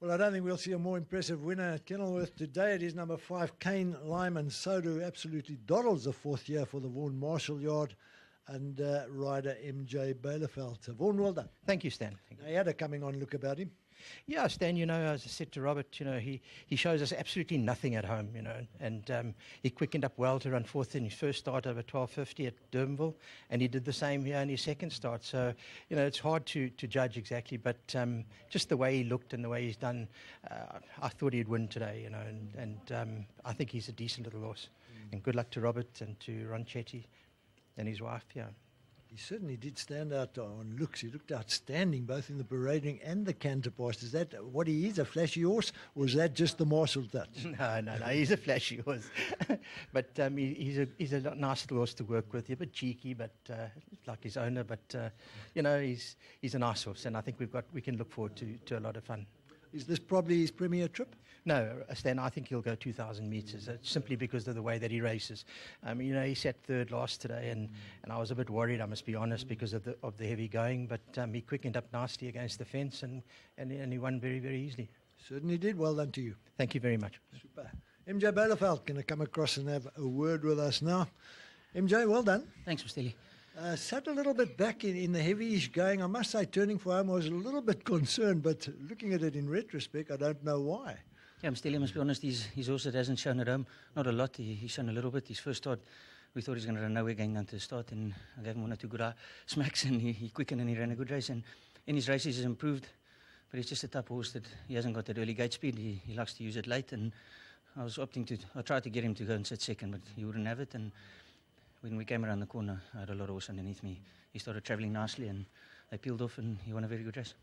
Well, I don't think we'll see a more impressive winner at Kenilworth today. It is number 5, Kane, Lyman, Sodo, absolutely doddles the 4th year for the Vaughan Marshall Yard, and rider MJ Bielefeld. Vaughan, well done. Thank you, Stan. Thank you. He had a coming on look about him. Yeah, Stan, as I said to Robert, he shows us absolutely nothing at home, and he quickened up well to run 4th in his first start over 12.50 at Durbanville, and he did the same here in his second start. So, it's hard to judge exactly, but just the way he looked and the way he's done, I thought he'd win today, and I think he's a decent little horse. And good luck to Robert and to Ron Chetty and his wife, yeah. He certainly did stand out on looks. He looked outstanding both in the parading and the canter pass. Is that what he is, a flashy horse, or is that just the Marshall touch? No, he's a flashy horse. But he's a nice little horse to work with. He's a bit cheeky, but like his owner. But he's a nice horse, and I think we can look forward to a lot of fun. Is this probably his premier trip? No, Stan, I think he'll go 2,000 metres, simply because of the way that he races. He sat 3rd last today, and I was a bit worried, I must be honest, because of the heavy going, but he quickened up nicely against the fence, and he won very, very easily. Certainly did. Well done to you. Thank you very much. Super. MJ Bielefeld going to come across and have a word with us now. MJ, well done. Thanks, Mr. Lee. Sat a little bit back in the heavyish going. I must say, turning for home, I was a little bit concerned, but looking at it in retrospect, I don't know why. Yeah, Mr. Lee, I must be honest, his horse that hasn't shown at home, not a lot. He's shown a little bit. His first start, we thought he was going to run nowhere going down to the start, and I gave him 1 or 2 good smacks, and he quickened and he ran a good race. And in his races, he's improved, but he's just a type of horse that he hasn't got that early gate speed. He likes to use it late, and I tried to get him to go and sit second, but he wouldn't have it. And when we came around the corner, I had a lot of horse underneath me. He started travelling nicely, and they peeled off, and he won a very good race.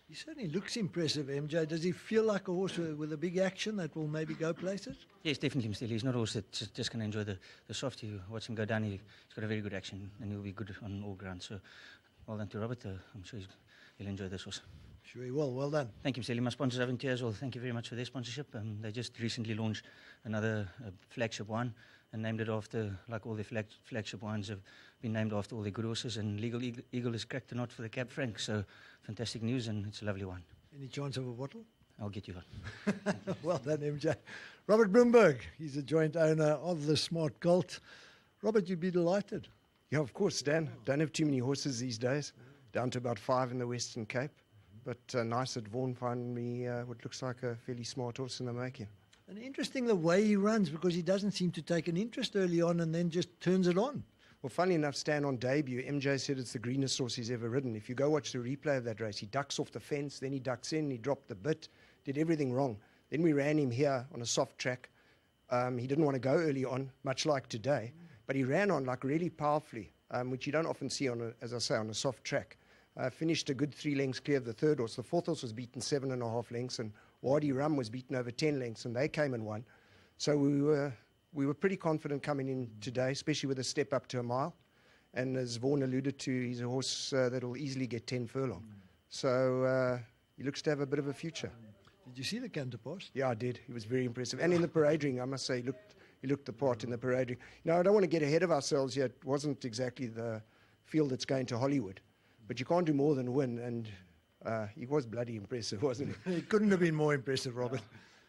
He certainly looks impressive, MJ. Does he feel like a horse with a big action that will maybe go places? Yes, definitely, Mr. Lee. He's not a horse that's just going to enjoy the soft. You watch him go down, he's got a very good action, and he'll be good on all grounds. So, well done to Robert. I'm sure he'll enjoy this horse. Sure he will. Well done. Thank you, Mr. Lee. My sponsors over here as well. Thank you very much for their sponsorship. They just recently launched another flagship wine and named it after, like all their flagship wines have been named after all their good horses. And Legal Eagle has cracked the knot for the Cab Franc. So fantastic news, and it's a lovely wine. Any chance of a bottle? I'll get you one. Well done, MJ. Robert Bloomberg, he's a joint owner of the Smart Colt. Robert, you'd be delighted. Yeah, of course, Dan. Don't have too many horses these days. Down to about 5 in the Western Cape. But nice that Vaughan found me what looks like a fairly smart horse in the making. And interesting the way he runs, because he doesn't seem to take an interest early on and then just turns it on. Well, funny enough, Stan, on debut, MJ said it's the greenest horse he's ever ridden. If you go watch the replay of that race, he ducks off the fence, then he ducks in, he dropped the bit, did everything wrong. Then we ran him here on a soft track. He didn't want to go early on, much like today, but he ran on like really powerfully, which you don't often see on, as I say, on a soft track. Finished a good 3 lengths clear of the 3rd horse. The 4th horse was beaten 7.5 lengths, and Wadi Rum was beaten over 10 lengths, and they came and won. So we were pretty confident coming in today, especially with a step up to a mile. And as Vaughan alluded to, he's a horse that will easily get 10 furlong. So he looks to have a bit of a future. Did you see the canter pass? Yeah, I did. He was very impressive. And in the parade ring, I must say, he looked the part in the parade ring. I don't want to get ahead of ourselves yet. It wasn't exactly the field that's going to Hollywood. But you can't do more than win, and he was bloody impressive, wasn't he? He couldn't have been more impressive, Robert.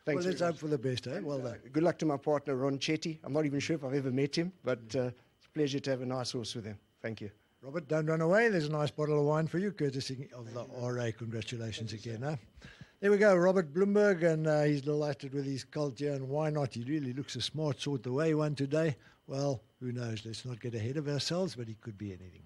Thanks. Well, let's hope for the best, eh? Well done. Good luck to my partner, Ron Chetty. I'm not even sure if I've ever met him, but it's a pleasure to have a nice horse with him. Thank you. Robert, don't run away. There's a nice bottle of wine for you, courtesy of the RA. Congratulations again. Huh? There we go, Robert Bloomberg, and he's delighted with his colt here, and why not? He really looks a smart sort the way he won today. Well, who knows? Let's not get ahead of ourselves, but he could be anything.